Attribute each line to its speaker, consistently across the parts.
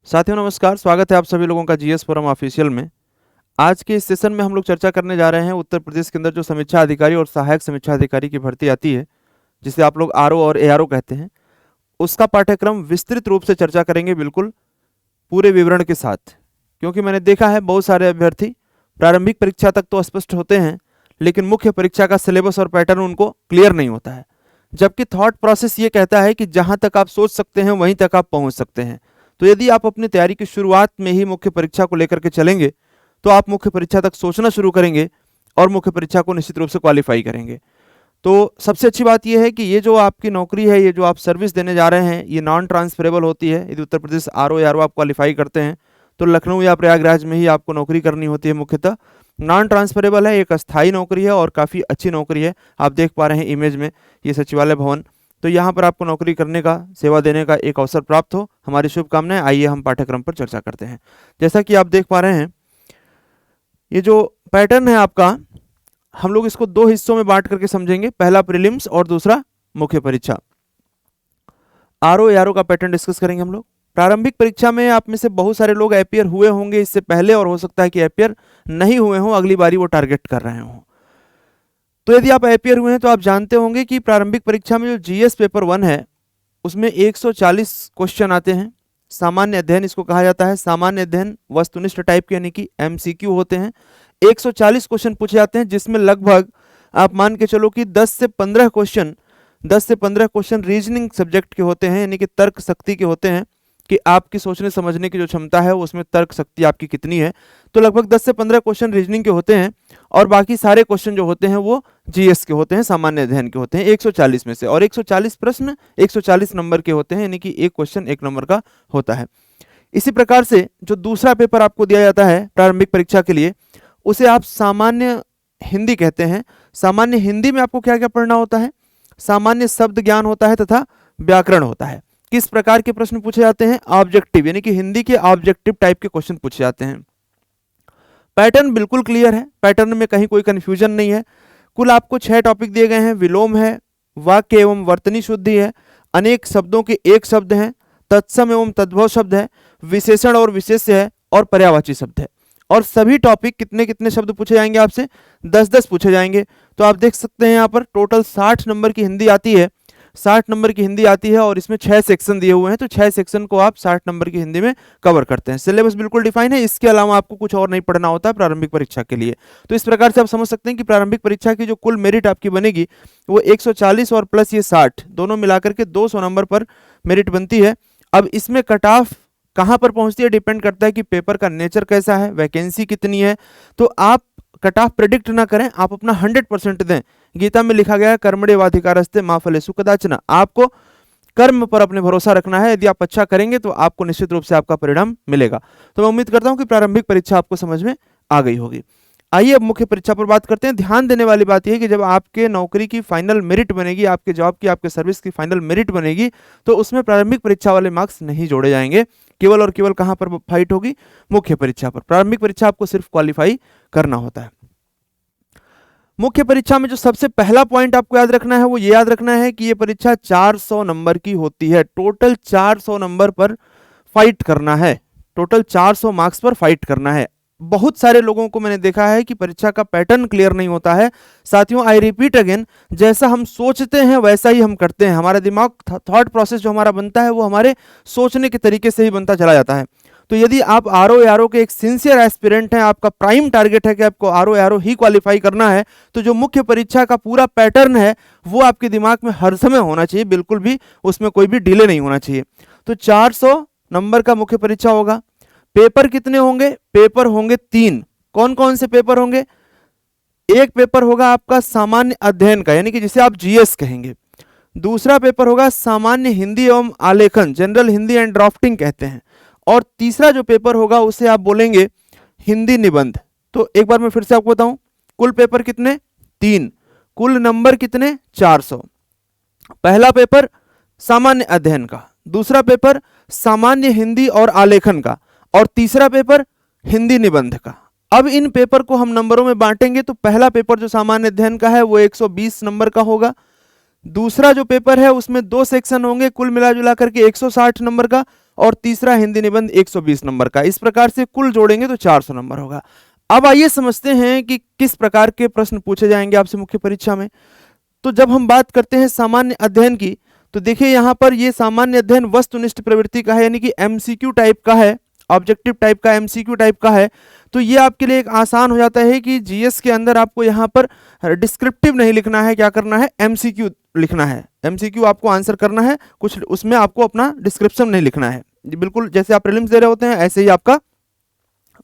Speaker 1: साथियों नमस्कार, स्वागत है आप सभी लोगों का जीएस फोरम ऑफिशियल में। आज के इस सेशन में हम लोग चर्चा करने जा रहे हैं उत्तर प्रदेश के अंदर जो समीक्षा अधिकारी और सहायक समीक्षा अधिकारी की भर्ती आती है, जिसे आप लोग आरओ और एआरओ कहते हैं, उसका पाठ्यक्रम विस्तृत रूप से चर्चा करेंगे, बिल्कुल पूरे विवरण के साथ। क्योंकि मैंने देखा है बहुत सारे अभ्यर्थी प्रारंभिक परीक्षा तक तो स्पष्ट होते हैं, लेकिन मुख्य परीक्षा का सिलेबस और पैटर्न उनको क्लियर नहीं होता है। जबकि थॉट प्रोसेस ये कहता है कि जहां तक आप सोच सकते हैं वहीं तक आप पहुंच सकते हैं। तो यदि आप अपनी तैयारी की शुरुआत में ही मुख्य परीक्षा को लेकर के चलेंगे तो आप मुख्य परीक्षा तक सोचना शुरू करेंगे और मुख्य परीक्षा को निश्चित रूप से क्वालिफाई करेंगे। तो सबसे अच्छी बात यह है कि ये जो आपकी नौकरी है, ये जो आप सर्विस देने जा रहे हैं, ये नॉन ट्रांसफरेबल होती है। यदि उत्तर प्रदेश आरओ या आरओ आप क्वालिफाई करते हैं तो लखनऊ या प्रयागराज में ही आपको नौकरी करनी होती है। मुख्यतः नॉन ट्रांसफरेबल है, एक अस्थायी नौकरी है और काफ़ी अच्छी नौकरी है। आप देख पा रहे हैं इमेज में ये सचिवालय भवन, तो यहाँ पर आपको नौकरी करने का, सेवा देने का एक अवसर प्राप्त हो, हमारी शुभकामनाएं। आइए हम पाठ्यक्रम पर चर्चा करते हैं। जैसा कि आप देख पा रहे हैं, ये जो पैटर्न है आपका, हम लोग इसको दो हिस्सों में बांट करके समझेंगे। पहला प्रीलिम्स और दूसरा मुख्य परीक्षा। आरओ एआरओ का पैटर्न डिस्कस करेंगे हम लोग। प्रारंभिक परीक्षा में आप में से बहुत सारे लोग अपियर हुए होंगे इससे पहले, और हो सकता है कि अपियर नहीं हुए हों, अगली बारी वो टारगेट कर रहे हों। तो यदि आप अपियर हुए हैं तो आप जानते होंगे कि प्रारंभिक परीक्षा में जो जीएस पेपर 1 है उसमें 140 क्वेश्चन आते हैं। सामान्य अध्ययन इसको कहा जाता है। सामान्य अध्ययन वस्तुनिष्ठ टाइप के, यानी कि एमसीक्यू होते हैं। 140 क्वेश्चन पूछे जाते हैं, जिसमें लगभग आप मान के चलो कि 10 से 15 क्वेश्चन रीजनिंग सब्जेक्ट के होते हैं, यानी कि तर्क शक्ति के होते हैं, कि आपकी सोचने समझने की जो क्षमता है उसमें तर्क शक्ति आपकी कितनी है। तो लगभग 10 से 15 क्वेश्चन रीजनिंग के होते हैं और बाकी सारे क्वेश्चन जो होते हैं वो जीएस के होते हैं, सामान्य अध्ययन के होते हैं 140 में से। और 140 प्रश्न 140 नंबर के होते हैं, यानी कि एक क्वेश्चन 1 नंबर का होता है। इसी प्रकार से जो दूसरा पेपर आपको दिया जाता है प्रारंभिक परीक्षा के लिए, उसे आप सामान्य हिंदी कहते हैं। सामान्य हिंदी में आपको क्या क्या पढ़ना होता है? सामान्य शब्द ज्ञान होता है तथा व्याकरण होता है। किस प्रकार के प्रश्न पूछे जाते हैं? ऑब्जेक्टिव, यानी कि हिंदी के ऑब्जेक्टिव टाइप के क्वेश्चन पूछे जाते हैं। पैटर्न बिल्कुल क्लियर है, पैटर्न में कहीं कोई कंफ्यूजन नहीं है। कुल आपको 6 टॉपिक दिए गए हैं। विलोम है, वाक्य एवं वर्तनी शुद्धि है, अनेक शब्दों के एक शब्द हैं, तत्सम एवं तद्भव शब्द है, विशेषण और विशेष्य है, और पर्यायवाची शब्द है। और सभी टॉपिक कितने कितने शब्द पूछे जाएंगे आपसे? 10-10 पूछे जाएंगे। तो आप देख सकते हैं यहाँ पर टोटल 60 नंबर की हिंदी आती है। 60 नंबर की हिंदी आती है और इसमें 6 सेक्शन दिए हुए हैं, तो 6 सेक्शन को आप 60 नंबर की हिंदी में कवर करते हैं। सिलेबस बिल्कुल डिफाइन है, इसके अलावा आपको कुछ और नहीं पढ़ना होता है प्रारंभिक परीक्षा के लिए। तो इस प्रकार से आप समझ सकते हैं कि प्रारंभिक परीक्षा की जो कुल मेरिट आपकी बनेगी वो 140 और प्लस ये 60 दोनों मिलाकर के 200 नंबर पर मेरिट बनती है। अब इसमें कट ऑफ कहाँ पर पहुंचती है डिपेंड करता है कि पेपर का नेचर कैसा है, वैकेंसी कितनी है। तो आप कट ऑफ प्रेडिक्ट ना करें, आप अपना 100% दें। गीता में लिखा गया है कर्मण्येवाधिकारस्ते मा फलेषु कदाचन। आपको कर्म पर अपने भरोसा रखना है। यदि आप अच्छा करेंगे तो आपको निश्चित रूप से आपका परिणाम मिलेगा। तो मैं उम्मीद करता हूं कि प्रारंभिक परीक्षा आपको समझ में आ गई होगी। आइए अब मुख्य परीक्षा पर बात करते हैं। ध्यान देने वाली बात यह है कि जब आपके नौकरी की फाइनल मेरिट बनेगी, आपके जॉब की, आपके सर्विस की फाइनल मेरिट बनेगी, तो उसमें प्रारंभिक परीक्षा वाले मार्क्स नहीं जोड़े जाएंगे। केवल और केवल कहां पर फाइट होगी? मुख्य परीक्षा पर। प्रारंभिक परीक्षा आपको सिर्फ क्वालिफाई करना होता है। मुख्य परीक्षा में जो सबसे पहला पॉइंट आपको याद रखना है वो ये याद रखना है कि ये परीक्षा 400 नंबर की होती है। टोटल 400 नंबर पर फाइट करना है, टोटल 400 मार्क्स पर फाइट करना है। बहुत सारे लोगों को मैंने देखा है कि परीक्षा का पैटर्न क्लियर नहीं होता है। साथियों, आई रिपीट अगेन, जैसा हम सोचते हैं वैसा ही हम करते हैं। हमारा दिमाग, थॉट प्रोसेस जो हमारा बनता है वो हमारे सोचने के तरीके से ही बनता चला जाता है। तो यदि आप आरओ एआरओ के एक सिंसियर एस्पिरेंट हैं, आपका प्राइम टारगेट है कि आपको आरओ एआरओ ही क्वालिफाई करना है, तो जो मुख्य परीक्षा का पूरा पैटर्न है वो आपके दिमाग में हर समय होना चाहिए, बिल्कुल भी उसमें कोई भी डिले नहीं होना चाहिए। तो 400 नंबर का मुख्य परीक्षा होगा। पेपर कितने होंगे? पेपर होंगे 3। कौन कौन से पेपर होंगे? एक पेपर होगा आपका सामान्य अध्ययन का, यानी कि जिसे आप जीएस कहेंगे। दूसरा पेपर होगा सामान्य हिंदी एवं आलेखन, जनरल हिंदी एंड ड्राफ्टिंग कहते हैं। और तीसरा जो पेपर होगा उसे आप बोलेंगे हिंदी निबंध। तो एक बार मैं फिर से आपको बताऊं, कुल पेपर कितने? 3। कुल नंबर कितने? 400। पहला पेपर सामान्य अध्ययन का, दूसरा पेपर सामान्य हिंदी और आलेखन का, और तीसरा पेपर हिंदी निबंध का। अब इन पेपर को हम नंबरों में बांटेंगे तो पहला पेपर जो सामान्य अध्ययन का है वो 120 नंबर का होगा। दूसरा जो पेपर है उसमें 2 सेक्शन होंगे, कुल मिला जुला करके 160 नंबर का, और तीसरा हिंदी निबंध 120 नंबर का। इस प्रकार से कुल जोड़ेंगे तो 400 नंबर होगा। अब आइए समझते हैं कि किस प्रकार के प्रश्न पूछे जाएंगे आपसे मुख्य परीक्षा में। तो जब हम बात करते हैं सामान्य अध्ययन की, तो देखिए यहाँ पर ये सामान्य अध्ययन वस्तुनिष्ठ प्रवृत्ति का है, यानी कि एमसीक्यू टाइप का है, ऑब्जेक्टिव टाइप का, एमसीक्यू टाइप का है। तो ये आपके लिए एक आसान हो जाता है कि जीएस के अंदर आपको यहाँ पर डिस्क्रिप्टिव नहीं लिखना है, क्या करना है, एमसीक्यू लिखना है। एमसीक्यू आपको आंसर करना है, कुछ उसमें आपको अपना डिस्क्रिप्शन नहीं लिखना है। बिल्कुल जैसे आप प्रीलिम्स दे रहे होते हैं ऐसे ही आपका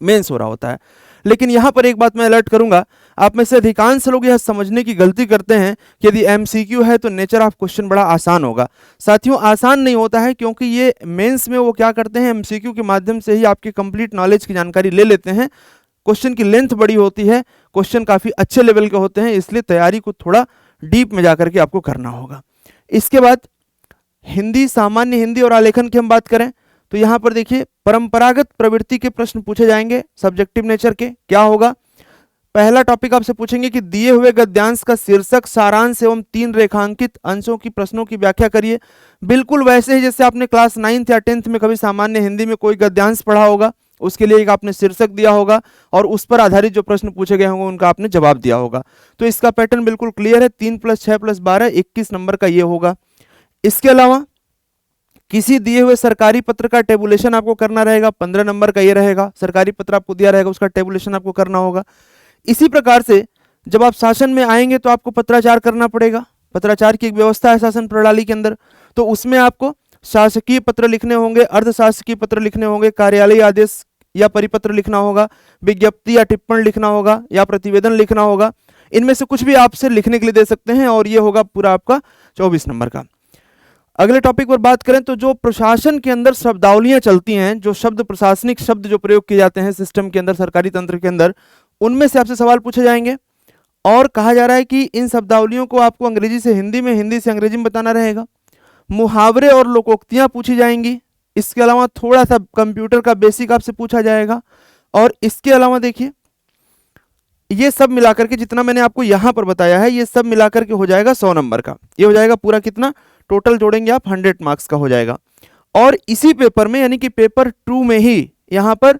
Speaker 1: मेंस हो रहा होता है। लेकिन यहां पर एक बात मैं अलर्ट करूंगा, आप में से अधिकांश लोग यह समझने की गलती करते हैं कि यदि एमसीक्यू है तो नेचर ऑफ क्वेश्चन बड़ा आसान होगा। साथियों, आसान नहीं होता है, क्योंकि ये मेंस में वो क्या करते हैं, एमसीक्यू के माध्यम से ही आपकी कंप्लीट नॉलेज की जानकारी ले लेते हैं। क्वेश्चन की लेंथ बड़ी होती है, क्वेश्चन काफी अच्छे लेवल के होते हैं, इसलिए तैयारी को थोड़ा डीप में जाकर के आपको करना होगा। इसके बाद हिंदी, सामान्य हिंदी और आलेखन की हम बात करें तो यहां पर देखिए परंपरागत प्रवृत्ति के प्रश्न पूछे जाएंगे सब्जेक्टिव नेचर के। क्या होगा, पहला टॉपिक आपसे पूछेंगे कि दिए हुए गद्यांश का शीर्षक, सारांश एवं 3 रेखांकित अंशों की प्रश्नों की व्याख्या करिए। बिल्कुल वैसे ही जैसे आपने क्लास 9th या 10th में कभी सामान्य हिंदी में कोई गद्यांश पढ़ा होगा, उसके लिए एक आपने शीर्षक दिया होगा और उस पर आधारित जो प्रश्न पूछे गए होंगे उनका आपने जवाब दिया होगा। तो इसका पैटर्न बिल्कुल क्लियर है, 3 + 6 + 12 21 नंबर का ये होगा। इसके अलावा किसी दिए हुए सरकारी पत्र का टेबुलेशन आपको करना रहेगा, 15 नंबर का ये रहेगा। सरकारी पत्र आपको दिया रहेगा, उसका टेबुलेशन आपको करना होगा। इसी प्रकार से जब आप शासन में आएंगे तो आपको पत्राचार करना पड़ेगा। पत्राचार की एक व्यवस्था है शासन प्रणाली के अंदर, तो उसमें आपको शासकीय पत्र लिखने होंगे, अर्धशासकीय पत्र लिखने होंगे, कार्यालयीय आदेश या परिपत्र लिखना होगा, विज्ञप्ति या टिप्पण लिखना होगा या प्रतिवेदन लिखना होगा। इनमें से कुछ भी आपसे लिखने के लिए दे सकते हैं और ये होगा पूरा आपका 24 नंबर का। अगले टॉपिक पर बात करें तो जो प्रशासन के अंदर शब्दावलियां चलती हैं, जो शब्द, प्रशासनिक शब्द जो प्रयोग किए जाते हैं सिस्टम के अंदर, सरकारी तंत्र के अंदर, उनमें से आपसे सवाल पूछे जाएंगे। और कहा जा रहा है कि इन शब्दावलियों को आपको अंग्रेजी से हिंदी में, हिंदी से अंग्रेजी में बताना रहेगा। मुहावरे और लोकोक्तियां पूछी जाएंगी। इसके अलावा थोड़ा सा कंप्यूटर का बेसिक आपसे पूछा जाएगा। और इसके अलावा देखिए ये सब मिलाकर के जितना मैंने आपको यहां पर बताया है, ये सब मिलाकर के हो जाएगा 100 नंबर का। ये हो जाएगा पूरा कितना, टोटल जोड़ेंगे आप 100 मार्क्स का हो जाएगा। और इसी पेपर में, यानी कि पेपर 2 में ही यहां पर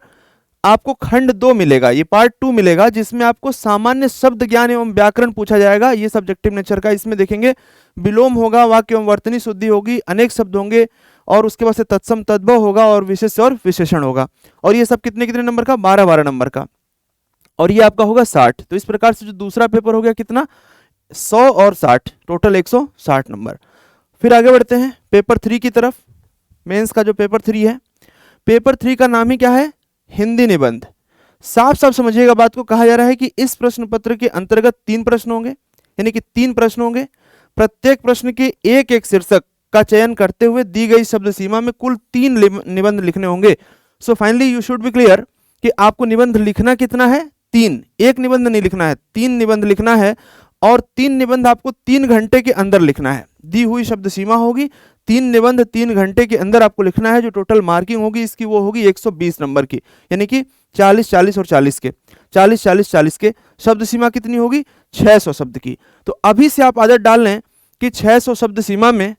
Speaker 1: आपको खंड 2 मिलेगा, ये पार्ट 2 मिलेगा, जिसमें आपको सामान्य शब्द ज्ञान एवं व्याकरण पूछा जाएगा। ये सब्जेक्टिव नेचर का, इसमें देखेंगे विलोम होगा, वाक्य एवं वर्तनी शुद्धि होगी, अनेक शब्द होंगे और उसके बाद से तत्सम तद्भव होगा और विशेष और विशेषण होगा। और ये सब कितने कितने नंबर का, 12-12 नंबर का। और ये आपका होगा 60। तो इस प्रकार से जो दूसरा पेपर हो गया कितना, 100 और 60, टोटल 160 नंबर। फिर आगे बढ़ते हैं पेपर 3 की तरफ। मेंस का जो पेपर 3 है, पेपर 3 का नाम ही क्या है, हिंदी निबंध। साफ साफ समझिएगा बात को। कहा जा रहा है कि इस प्रश्न पत्र के अंतर्गत 3 प्रश्न होंगे, यानी कि 3 प्रश्न होंगे। प्रत्येक प्रश्न के एक एक शीर्षक का चयन करते हुए दी गई शब्द सीमा में कुल 3 निबंध लिखने होंगे। So finally you should be clear कि आपको निबंध लिखना कितना है, 3। एक निबंध नहीं लिखना है, 3 निबंध लिखना है। और 3 निबंध आपको 3 घंटे के अंदर लिखना है। दी हुई शब्द सीमा होगी, 3 निबंध 3 घंटे के अंदर आपको लिखना है। जो टोटल मार्किंग होगी इसकी वो होगी 120 नंबर की, यानी कि 40-40 और 40 के, 40-40-40 के शब्द सीमा कितनी होगी, 600 शब्द की। तो अभी से आप आदत डाल लें कि 600 शब्द सीमा में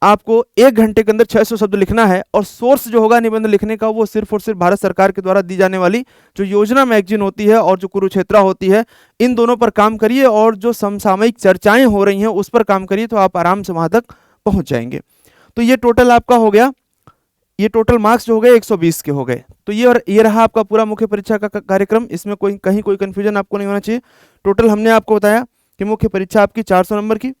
Speaker 1: आपको 1 घंटे के अंदर 600 शब्द लिखना है। और सोर्स जो होगा निबंध लिखने का वो सिर्फ और सिर्फ भारत सरकार के द्वारा दी जाने वाली जो योजना मैगजीन होती है और जो कुरुक्षेत्रा होती है, इन दोनों पर काम करिए। और जो समसामयिक चर्चाएं हो रही हैं उस पर काम करिए, तो आप आराम से वहां तक पहुंच जाएंगे। तो ये टोटल आपका हो गया, ये टोटल मार्क्स जो हो गए 120 के हो गए। तो ये रहा आपका पूरा मुख्य परीक्षा का कार्यक्रम। इसमें कहीं कोई कंफ्यूजन आपको नहीं होना चाहिए। टोटल हमने आपको बताया कि मुख्य परीक्षा आपकी 400 नंबर की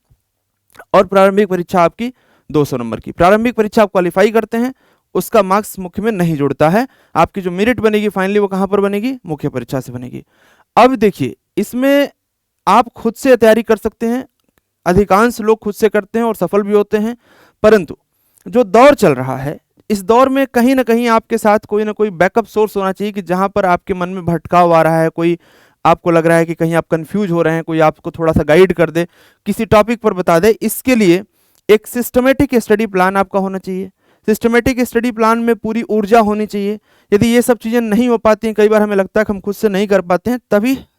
Speaker 1: और प्रारंभिक परीक्षा आपकी 200 नंबर की। प्रारंभिक परीक्षा आप क्वालिफाई करते हैं, उसका मार्क्स मुख्य में नहीं जुड़ता है। आपकी जो मेरिट बनेगी फाइनली वो कहां पर बनेगी, मुख्य परीक्षा से बनेगी। अब देखिए इसमें आप खुद से तैयारी कर सकते हैं, अधिकांश लोग खुद से करते हैं और सफल भी होते हैं। परंतु जो दौर चल रहा है, इस दौर में कहीं ना कहीं आपके साथ कोई ना कोई बैकअप सोर्स होना चाहिए कि जहां पर आपके मन में भटकाव आ रहा है, कोई आपको लग रहा है कि कहीं आप कंफ्यूज हो रहे हैं, कोई आपको थोड़ा सा गाइड कर दे, किसी टॉपिक पर बता दे। इसके लिए एक सिस्टमेटिक स्टडी प्लान आपका होना चाहिए। सिस्टमेटिक स्टडी प्लान में पूरी ऊर्जा होनी चाहिए। यदि ये सब चीज़ें नहीं हो पाती हैं, कई बार हमें लगता है कि हम खुद से नहीं कर पाते हैं,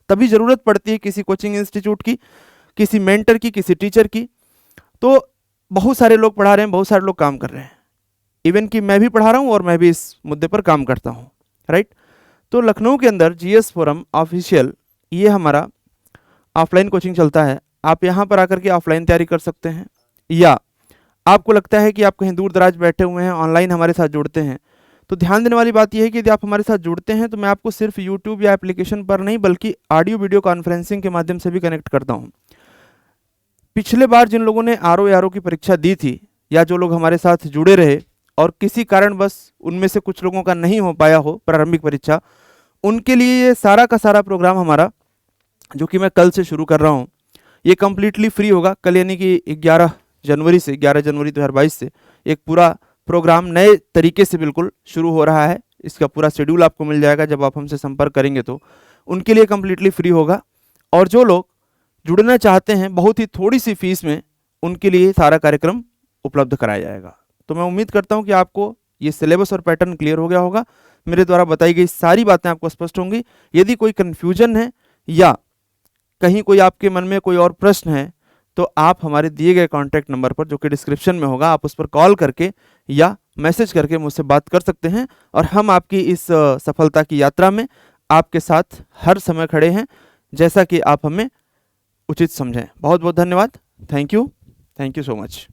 Speaker 1: तभी ज़रूरत पड़ती है किसी कोचिंग इंस्टीट्यूट की, किसी मेंटर की, किसी टीचर की। तो बहुत सारे लोग पढ़ा रहे हैं, बहुत सारे लोग काम कर रहे हैं। इवन कि मैं भी पढ़ा रहा हूँ और मैं भी इस मुद्दे पर काम करता हूँ, राइट। तो लखनऊ के अंदर जीएस फोरम ऑफिशियल ये हमारा ऑफलाइन कोचिंग चलता है। आप यहाँ पर आकर के ऑफलाइन तैयारी कर सकते हैं, या आपको लगता है कि आप कहीं दूर दराज बैठे हुए हैं, ऑनलाइन हमारे साथ जुड़ते हैं, तो ध्यान देने वाली बात यह है कि यदि आप हमारे साथ जुड़ते हैं तो मैं आपको सिर्फ यूट्यूब या एप्लीकेशन पर नहीं बल्कि ऑडियो वीडियो कॉन्फ्रेंसिंग के माध्यम से भी कनेक्ट करता हूँ। पिछले बार जिन लोगों ने आरओ की परीक्षा दी थी, या जो लोग हमारे साथ जुड़े रहे और किसी कारणवश उनमें से कुछ लोगों का नहीं हो पाया हो प्रारंभिक परीक्षा, उनके लिए ये सारा का सारा प्रोग्राम हमारा, जो कि मैं कल से शुरू कर रहा हूँ, ये कम्प्लीटली फ्री होगा। कल यानी कि 11 जनवरी 2022 से एक पूरा प्रोग्राम नए तरीके से बिल्कुल शुरू हो रहा है। इसका पूरा शेड्यूल आपको मिल जाएगा जब आप हमसे संपर्क करेंगे, तो उनके लिए कम्प्लीटली फ्री होगा। और जो लोग जुड़ना चाहते हैं बहुत ही थोड़ी सी फीस में, उनके लिए सारा कार्यक्रम उपलब्ध कराया जाएगा। तो मैं उम्मीद करता हूं कि आपको ये सिलेबस और पैटर्न क्लियर हो गया होगा। मेरे द्वारा बताई गई सारी बातें आपको स्पष्ट होंगी। यदि कोई कन्फ्यूजन है या कहीं कोई आपके मन में कोई और प्रश्न है, तो आप हमारे दिए गए कॉन्टैक्ट नंबर पर, जो कि डिस्क्रिप्शन में होगा, आप उस पर कॉल करके या मैसेज करके मुझसे बात कर सकते हैं। और हम आपकी इस सफलता की यात्रा में आपके साथ हर समय खड़े हैं, जैसा कि आप हमें उचित समझें। बहुत बहुत धन्यवाद। Thank you so much.